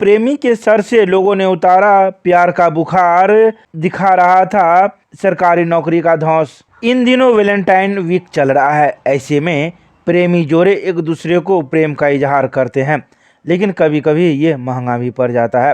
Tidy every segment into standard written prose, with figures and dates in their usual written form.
प्रेमी के सर से लोगों ने उतारा प्यार का बुखार, दिखा रहा था सरकारी नौकरी का धौंस। इन दिनों वैलेंटाइन वीक चल रहा है। ऐसे में प्रेमी जोड़े एक दूसरे को प्रेम का इजहार करते हैं, लेकिन कभी कभी ये महंगा भी पड़ जाता है।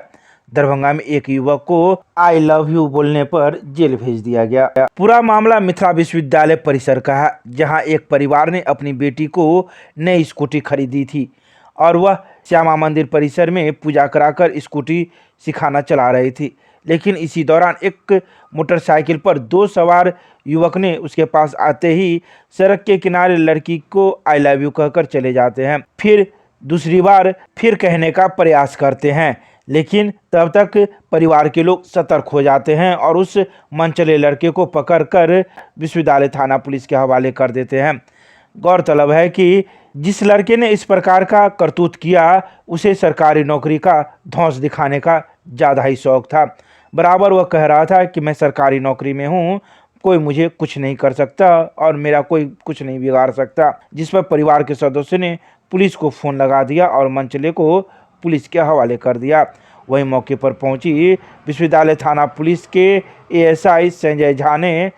दरभंगा में एक युवक को आई लव यू बोलने पर जेल भेज दिया गया। पूरा मामला मिथिला विश्वविद्यालय परिसर का है, जहां एक परिवार ने अपनी बेटी को नई स्कूटी खरीदी थी और वह श्यामा मंदिर परिसर में पूजा कराकर स्कूटी सिखाना चला रही थी। लेकिन इसी दौरान एक मोटरसाइकिल पर दो सवार युवक ने उसके पास आते ही सड़क के किनारे लड़की को आई लव यू कहकर चले जाते हैं। फिर दूसरी बार फिर कहने का प्रयास करते हैं, लेकिन तब तक परिवार के लोग सतर्क हो जाते हैं और उस मनचले लड़के को पकड़कर विश्वविद्यालय थाना पुलिस के हवाले कर देते हैं। गौरतलब है कि जिस लड़के ने इस प्रकार का करतूत किया, उसे सरकारी नौकरी का धौंस दिखाने का ज़्यादा ही शौक था। बराबर वह कह रहा था कि मैं सरकारी नौकरी में हूँ, कोई मुझे कुछ नहीं कर सकता और मेरा कोई कुछ नहीं बिगाड़ सकता। जिस पर परिवार के सदस्यों ने पुलिस को फ़ोन लगा दिया और मनचले को पुलिस के हवाले कर दिया। वहीं मौके पर पहुंची विश्वविद्यालय थाना पुलिस के एएसआई संजय झा ने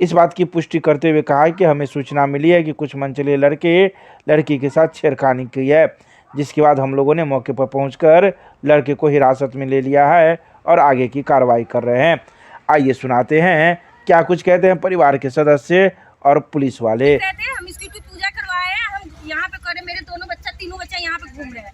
इस बात की पुष्टि करते हुए कहा कि हमें सूचना मिली है कि कुछ मनचले लड़के लड़की के साथ छेड़खानी की है, जिसके बाद हम लोगों ने मौके पर पहुंचकर लड़के को हिरासत में ले लिया है और आगे की कार्रवाई कर रहे हैं। आइए सुनाते हैं क्या कुछ कहते हैं परिवार के सदस्य और पुलिस वाले। हम इसकी पूजा करवाए हैं, हम यहाँ पे करे, मेरे तीनों बच्चा यहाँ पे घूम रहे हैं।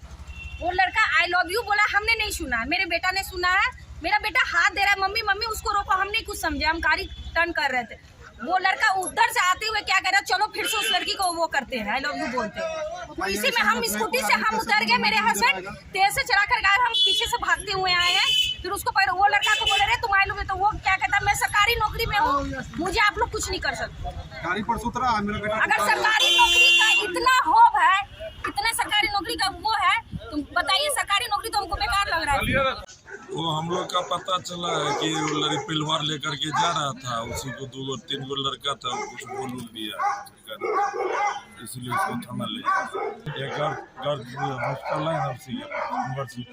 वो लड़का आई लव यू बोला, हमने नहीं सुना, मेरे बेटा ने सुना है। मेरा बेटा हाथ दे रहा है, मम्मी मम्मी उसको रोको, हम नहीं कुछ समझे, हम गाड़ी टर्न कर रहे थे। वो लड़का उधर से आते हुए क्या कह रहा है, चलो फिर से उस लड़की को वो करते हैं, आई लव यू बोलते हैं। तो इसी में हम स्कूटी से हम उतर गए, मेरे हस्बैंड तेज से चला कर गए, हम पीछे से भागते हुए आए हैं। फिर उसको पकड़, वो लड़का को बोले रहे तुम आई लव यू, तो वो क्या कहता, मैं सरकारी नौकरी में हूँ, मुझे आप लोग कुछ नहीं कर सकते। गाड़ी पर सुतरा मेरा बेटा। अगर सरकारी नौकरी का इतना होप है, इतना सरकारी नौकरी का वो है, तुम बताइए, सरकारी नौकरी तो हमको बेकार लग रहा है। वो हम लोग का पता चला है कि वो लड़की परिवार लेकर के जा रहा था, उसी को 2-3 लड़का था, कुछ बोल दिया, इसलिए उसको थाना ले। एक हॉस्टल है यूनिवर्सिटी।